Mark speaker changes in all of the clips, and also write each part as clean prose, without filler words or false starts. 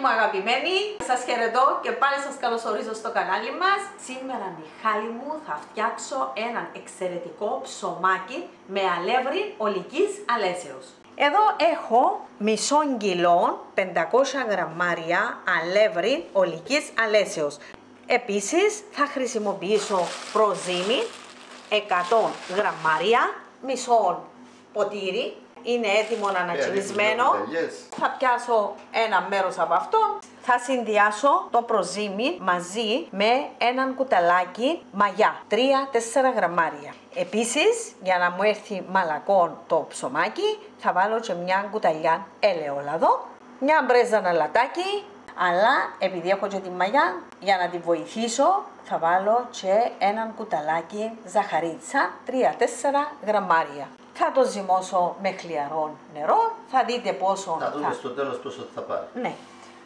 Speaker 1: μου αγαπημένοι, σας χαιρετώ και πάλι σας καλωσορίζω στο κανάλι μας. Σήμερα, Μιχάλη μου, θα φτιάξω έναν εξαιρετικό ψωμάκι με αλεύρι ολικής αλέσεως. Εδώ έχω μισό κιλό, 500 γραμμάρια αλεύρι ολικής αλέσεως. Επίσης θα χρησιμοποιήσω προζύμι 100 γραμμάρια, μισό ποτήρι. Είναι έτοιμο ανατσινισμένο. Θα πιάσω ένα μέρος από αυτό. Θα συνδυάσω το προζύμι μαζί με έναν κουταλάκι μαγιά, 3-4 γραμμάρια. Επίσης, για να μου έρθει μαλακό το ψωμάκι, θα βάλω και μια κουταλιά ελαιόλαδο, μια μπρέζα αλατάκι, αλλά επειδή έχω και τη μαγιά, για να τη βοηθήσω, θα βάλω και έναν κουταλάκι ζαχαρίτσα, 3-4 γραμμάρια. Θα το ζυμώσω με χλιαρό νερό, θα δείτε πόσο
Speaker 2: θα δούμε στο τέλος πόσο θα πάρει.
Speaker 1: Ναι.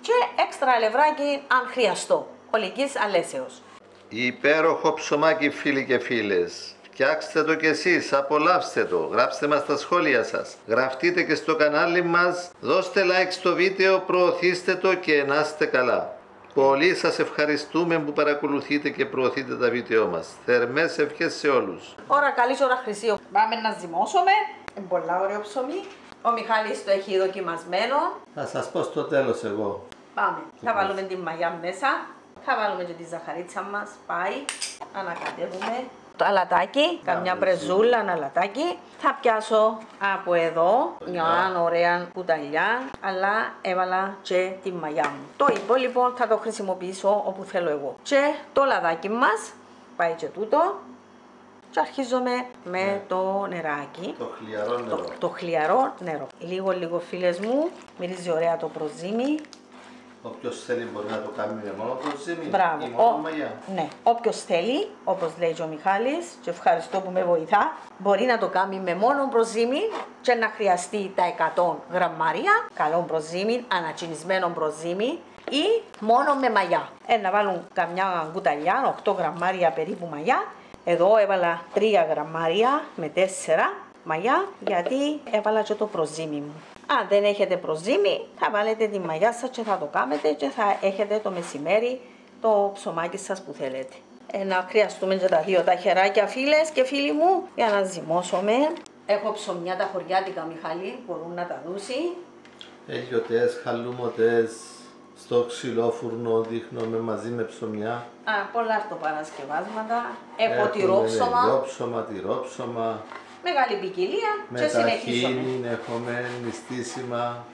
Speaker 1: Και έξτρα αλευράκι αν χρειαστώ, ολικής αλέσεως.
Speaker 2: Υπέροχο ψωμάκι, φίλοι και φίλες. Φτιάξτε το κι εσείς, απολαύστε το, γράψτε μας τα σχόλια σας. Γραφτείτε και στο κανάλι μας, δώστε like στο βίντεο, προωθήστε το και να είστε καλά. Πολύ σας ευχαριστούμε που παρακολουθείτε και προωθείτε τα βίντεο μας. Θερμές ευχές σε όλους.
Speaker 1: Ώρα καλής, ώρα χρυσή. Πάμε να ζυμώσουμε. Είναι πολύ ωραίο ψωμί. Ο Μιχάλης το έχει δοκιμασμένο.
Speaker 2: Θα σας πω στο τέλος εγώ.
Speaker 1: Πάμε. Θα βάλουμε τη μαγιά μέσα. Θα βάλουμε και τη ζαχαρίτσα μας. Πάει. Ανακατεύουμε το αλατάκι. Καμιά πρεζούλα, ένα αλατάκι. Θα πιάσω από εδώ μια ωραία κουταλιά, αλλά έβαλα και τη μαγιά μου. Το υπόλοιπο θα το χρησιμοποιήσω όπου θέλω εγώ. Και το λαδάκι μας πάει και τούτο. Και αρχίζουμε με το νεράκι.
Speaker 2: Το χλιαρό νερό.
Speaker 1: Το χλιαρό νερό. Λίγο φίλες μου, μυρίζει ωραία το προζύμι.
Speaker 2: Όποιος θέλει μπορεί να το κάνει με μόνο προζύμι.
Speaker 1: Μπράβο.
Speaker 2: Ή μόνο μαγιά.
Speaker 1: Ναι, όποιος θέλει, όπως λέει και ο Μιχάλης, και ευχαριστώ που με βοηθά, μπορεί να το κάνει με μόνο προζύμι και να χρειαστεί τα 100 γραμμάρια, καλό προζύμι, ανατσινισμένο προζύμι, ή μόνο με μαγιά. Να βάλουν καμιά κουταλιά, 8 γραμμάρια περίπου μαγιά. Εδώ έβαλα 3 γραμμάρια με 4 μαγιά, γιατί έβαλα και το προζύμι μου. Αν δεν έχετε προζύμι, θα βάλετε τη μαγιά σας και θα το κάνετε και θα έχετε το μεσημέρι το ψωμάκι σας που θέλετε. Να χρειαστούμε και τα δύο τα χεράκια, φίλες και φίλοι μου, για να ζυμώσουμε. Έχω ψωμιά τα χωριάτικα, Μιχάλη, μπορούν να τα δούσει.
Speaker 2: Ελιωτές, χαλούμωτες, στο ξυλόφουρνο δείχνουμε μαζί με ψωμιά.
Speaker 1: Πολλά αυτοπαρασκευάσματα. Έχω τυρόψωμα.
Speaker 2: Ελιόψωμα, τυρόψωμα.
Speaker 1: Μεγάλη ποικιλία και συνεχίζουμε.
Speaker 2: Με ταχίνι έχουμε νηστίσιμα.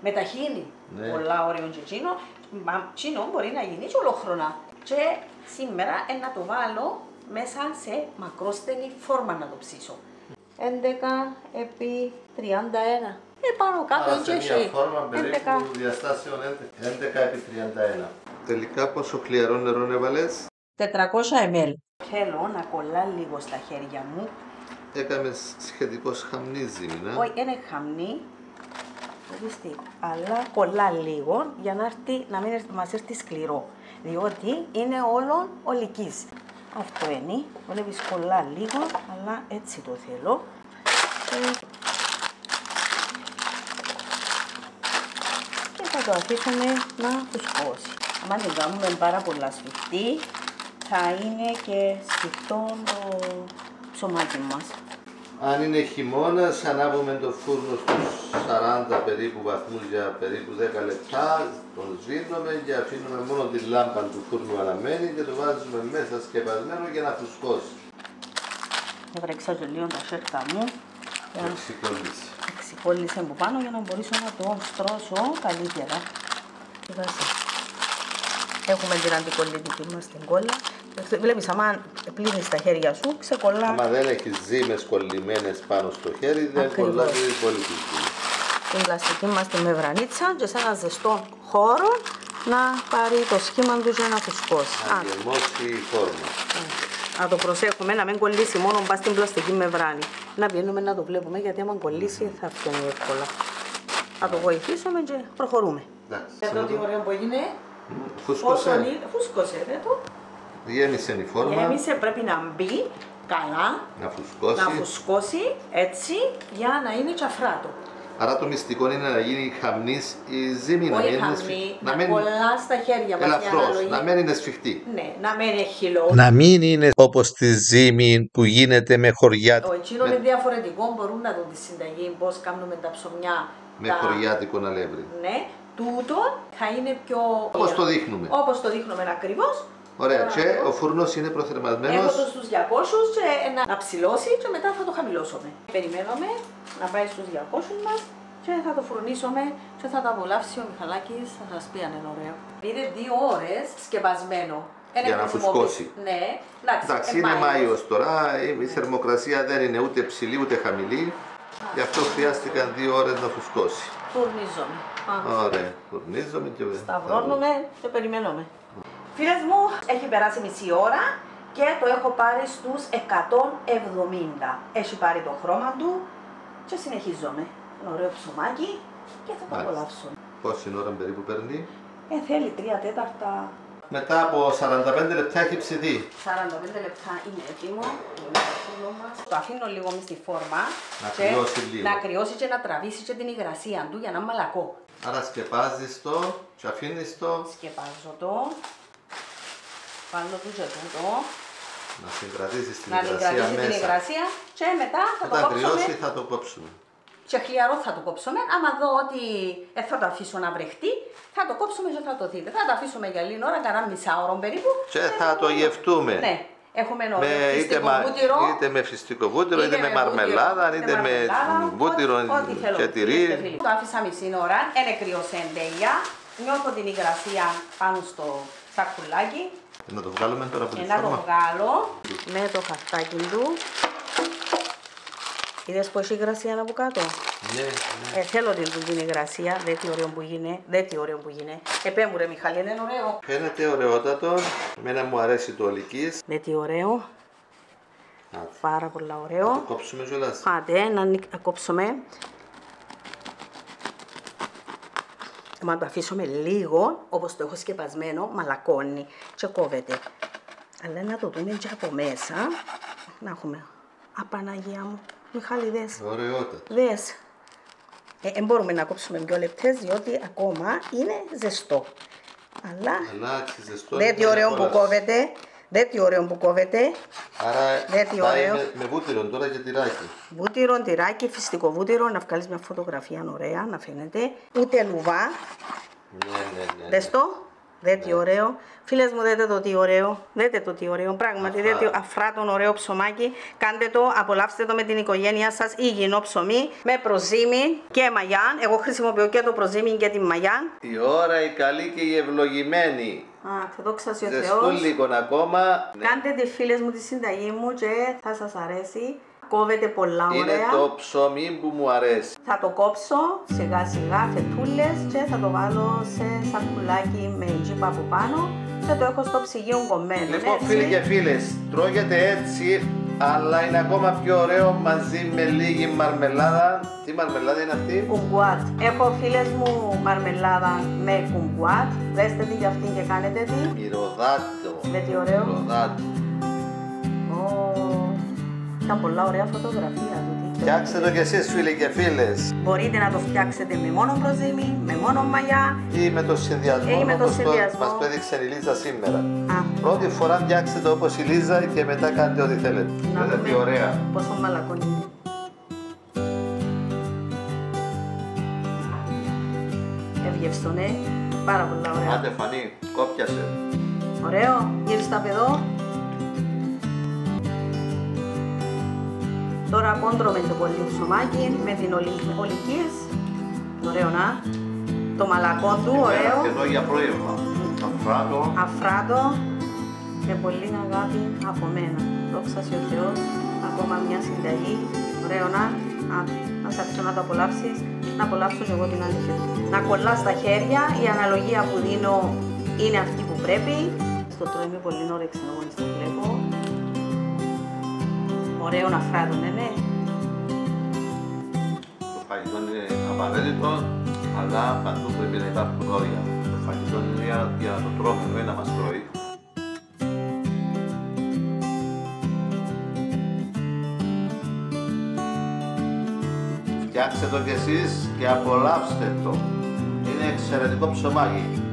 Speaker 1: Με ταχίνι.
Speaker 2: Ναι.
Speaker 1: Πολλά ωραίο και τσίνο. Μα τσίνο μπορεί να γίνει και ολόχρονα. Και σήμερα να το βάλω μέσα σε μακρόστενη φόρμα να το ψήσω. 11 επί 31. Πάνω κάτω
Speaker 2: σε μια φόρμα περίπου διαστάσεων 11 επί 31. Τελικά πόσο χλιαρό νερό έβαλες?
Speaker 1: 400 ml. Θέλω να κολλά λίγο στα χέρια μου.
Speaker 2: Έκαμες σχετικώς χαμνή ζύμη,
Speaker 1: Όχι, είναι χαμνή, αλλά κολλά λίγο για να μην μας έρθει σκληρό. Διότι είναι όλο ολικής. Αυτό είναι, βλέπεις κολλά λίγο, αλλά έτσι το θέλω. Και θα το αφήσουμε να φουσκώσει. Αν δεν κάνουμε πάρα πολλά σφιχτή, θα είναι και σφιχτό το ψωμάκι μας.
Speaker 2: Αν είναι χειμώνας, ανάβουμε το φούρνο στους 40 περίπου βαθμούς για περίπου 10 λεπτά, τον σβήνουμε και αφήνουμε μόνο τη λάμπα του φούρνου αναμένη και το βάζουμε μέσα σκεπασμένο για να φουσκώσει.
Speaker 1: Έβρεξα και λίγο τα σέρκα μου.
Speaker 2: Εξικόλλησε.
Speaker 1: Εξικόλλησε από πάνω για να μπορέσω να το στρώσω καλύτερα. Έχουμε την αντικολλητική μας την κόλλα. Βλέπεις, άμα πλύνεις τα χέρια σου, ξεκολλά.
Speaker 2: Άμα δεν έχεις ζύμες κολλημένες πάνω στο χέρι, δεν κολλάει πολύ τη ζύμη.
Speaker 1: Την πλαστική μας τη μεμβρανίτσα και σε ένα ζεστό χώρο να πάρει το σχήμα του και να φουσκώσει.
Speaker 2: Να γεμώσει η φόρμα.
Speaker 1: Να το προσέχουμε, να μην κολλήσει μόνο μπας στην πλαστική μεμβράνη. Να βγαίνουμε να το βλέπουμε, γιατί άμα κολλήσει θα φτιάξει εύκολα. Να το βοηθήσουμε και προχωρούμε. Εδώ τι ωραίο που έγινε.
Speaker 2: Φούσκωσε.
Speaker 1: Φούσκωσε, δε το.
Speaker 2: Γέμισε η φόρμα.
Speaker 1: Γέμισε, πρέπει να μπει καλά.
Speaker 2: Να φουσκώσει.
Speaker 1: Να φουσκώσει έτσι για να είναι τσαφράτο.
Speaker 2: Άρα το μυστικό είναι να γίνει χαμνής η ζύμη,
Speaker 1: Όχι χαμνή, να κολλά στα χέρια μας.
Speaker 2: Ελαφρώς, να μην είναι σφιχτή.
Speaker 1: Ναι, να μην έχει χυλό.
Speaker 2: Να μην είναι όπως τη ζύμη που γίνεται με χωριά.
Speaker 1: Το εκείνο είναι διαφορετικό, μπορούν να δουν τη συνταγή, πώς κάνουμε τα ψωμιά.
Speaker 2: Με χωριάτικο αλεύρι.
Speaker 1: Ναι, τούτο θα είναι πιο...
Speaker 2: Όπως το δείχνουμε.
Speaker 1: Όπως το δείχνουμε ακριβώς.
Speaker 2: Ωραία, και ο φούρνος είναι προθερμασμένος.
Speaker 1: Έχω το στους 200 και να ψηλώσει και μετά θα το χαμηλώσουμε. Περιμένουμε να πάει στους 200 μας και θα το φουρνίσουμε και θα το απολαύσει ο Μιχαλάκης, θα σας πει αν είναι ωραίο. Είναι 2 ώρες σκεπασμένο.
Speaker 2: Για να φουσκώσει.
Speaker 1: Ναι,
Speaker 2: εντάξει, είναι Μάιος τώρα, η θερμοκρασία δεν είναι ούτε ψηλή ούτε χαμηλή. Γι' αυτό χρειάστηκαν 2 ώρες να φουσκώσει.
Speaker 1: Φουρνίζομαι.
Speaker 2: Ωραία, φουρνίζομαι και
Speaker 1: σταυρώνουμε και περιμένουμε. Φίλες μου, έχει περάσει μισή ώρα και το έχω πάρει στους 170. Έχει πάρει το χρώμα του και συνεχίζομαι. Ένα ωραίο ψωμάκι και θα το απολαύσω.
Speaker 2: Πόση ώρα περίπου παίρνει?
Speaker 1: Θέλει 3/4.
Speaker 2: Μετά από 45 λεπτά έχει ψηθεί.
Speaker 1: 45 λεπτά είναι έτοιμο. Το αφήνω λίγο μες στη φόρμα.
Speaker 2: Να κρυώσει λίγο.
Speaker 1: Να κρυώσει και να τραβήσει και την υγρασία του για να μαλακώ.
Speaker 2: Άρα σκεπάζεις το και αφήνεις το.
Speaker 1: Σκεπάζω το. Βάλω του και τούτο.
Speaker 2: Να συγκρατήσεις την
Speaker 1: να
Speaker 2: υγρασία μέσα.
Speaker 1: Την υγρασία και μετά θα το
Speaker 2: όταν
Speaker 1: κόψουμε.
Speaker 2: κρυώσει θα το κόψουμε.
Speaker 1: Και χλιαρό θα το κόψουμε. Άμα δω ότι θα το αφήσω να βρεχτεί, θα το κόψουμε και θα το δείτε. Θα το αφήσουμε για λίγη ώρα, κανένα μισάωρο περίπου.
Speaker 2: Και θα το γευτούμε.
Speaker 1: Ναι. Έχουμε φυστικό βούτυρο.
Speaker 2: Είτε με φυστικό βούτυρο, είτε με μαρμελάδα, είτε με βούτυρο και τυρί.
Speaker 1: Το άφησα μισή ώρα, είναι κρυώσε εντέλεια. Νιώθω την υγρασία πάνω στο σακουλάκι.
Speaker 2: Να το βγάλουμε τώρα από τη
Speaker 1: φόρμα. Να το βγάλω με το χαρτάκι του. Είδες πως η υγρασία είναι από κάτω.
Speaker 2: Ναι.
Speaker 1: Θέλω την υγρασία, δε τι ωραίο που γίνει, Επέμου ρε Μιχάλη, είναι ωραίο.
Speaker 2: Φαίνεται ωραιότατο, εμένα μου αρέσει το ολικής.
Speaker 1: Δε τι ωραίο. Πάρα πολύ ωραίο.
Speaker 2: Να το κόψουμε κιόλας.
Speaker 1: Άντε, να κόψουμε. Μα το αφήσουμε λίγο, όπως το έχω σκεπασμένο, μαλακώνει και κόβεται. Αλλά να το δούμε και από μέσα. Να έχουμε. Απαναγία μου. Μιχάλη, δες.
Speaker 2: Ωραιότατο.
Speaker 1: Δες. Δεν μπορούμε να κόψουμε 2 λεπτές, διότι ακόμα είναι ζεστό. Αλλά
Speaker 2: ζεστό.
Speaker 1: Δε τι ωραίο που κόβεται. Δε τι ωραίο που κόβεται.
Speaker 2: Άρα πάει με βούτυρο τώρα και τυράκι.
Speaker 1: Βούτυρο, τυράκι, φυστικό βούτυρο. Να βγάλεις μια φωτογραφία ωραία, να φαίνεται. Ούτε λουβά.
Speaker 2: Ναι.
Speaker 1: Δες το. Δε τι ωραίο. Φίλες μου, δείτε το τι ωραίο. Δείτε το τι ωραίο. Πράγματι, δείτε αφράτον ωραίο ψωμάκι. Κάντε το, απολαύστε το με την οικογένειά σας. Υγιεινό ψωμί με προζύμι και μαγιάν. Εγώ χρησιμοποιώ και το προζύμι και την μαγιάν.
Speaker 2: Η ώρα η καλή και η ευλογημένη.
Speaker 1: Θε δόξα ο Θεός.
Speaker 2: Ζεστούν λίγο ακόμα.
Speaker 1: Κάντε τη φίλες μου τη συνταγή μου και θα σας αρέσει. Κόβεται πολλά ωραία.
Speaker 2: Είναι το ψωμί που μου αρέσει.
Speaker 1: Θα το κόψω σιγά σιγά φετούλες και θα το βάλω σε σακουλάκι με τζίπα από πάνω και το έχω στο ψυγείο κομμένο.
Speaker 2: Λοιπόν, φίλοι και φίλες, τρώγεται έτσι, αλλά είναι ακόμα πιο ωραίο μαζί με λίγη μαρμελάδα. Τι μαρμελάδα είναι αυτή?
Speaker 1: Κουμκουάτ. Έχω φίλες μου μαρμελάδα με κουμκουάτ. Δέστε τι για αυτήν και κάνετε τι.
Speaker 2: Μυρωδάτο.
Speaker 1: Με τι ωραίο.
Speaker 2: Μυρωδάτο.
Speaker 1: Ήταν πολλά ωραία φωτογραφία του.
Speaker 2: Φτιάξτε το κι εσείς φίλοι και φίλες.
Speaker 1: Μπορείτε να το φτιάξετε με μόνο προζύμι, με μόνο μαγιά
Speaker 2: ή με το συνδυασμό όπως μας έδειξε η Λίζα σήμερα. Πρώτη φορά φτιάξτε το όπως η Λίζα και μετά κάντε ό,τι θέλετε. Δείτε τι ωραία.
Speaker 1: Πόσο μαλακό είναι. Ευγευστονέ, πάρα πολλά ωραία.
Speaker 2: Άντε Φανή, κόπιασε.
Speaker 1: Ωραίο, γύρισε τα παιδό. Τώρα κόντρωμε το πολύ ψωμάκι με την ολικής. Ωραίο να. Το μαλακό του, ωραίο.
Speaker 2: Και εδώ για πρωίμα. Αφράτο.
Speaker 1: Αφράτο. Με πολύ αγάπη από μένα. Δόξα ο Θεός. Ακόμα μια συνταγή. Ωραίο να. Να σε αφήσω να το απολαύσεις. Να απολαύσω και εγώ την αλήθεια. Να κολλά στα χέρια. Η αναλογία που δίνω είναι αυτή που πρέπει. Στο τρώει με πολύ όρεξη εγώ να το βλέπω. Ωραίο να φράτω, ναι.
Speaker 2: Το φαγητό είναι απαραίτητο, αλλά παντού πρέπει να υπάρχουν όρια. Το φαγητό είναι για να το τρώμε, δεν να μας τρώει. Φτιάξτε το κι εσείς και απολαύστε το. Είναι εξαιρετικό ψωμάκι.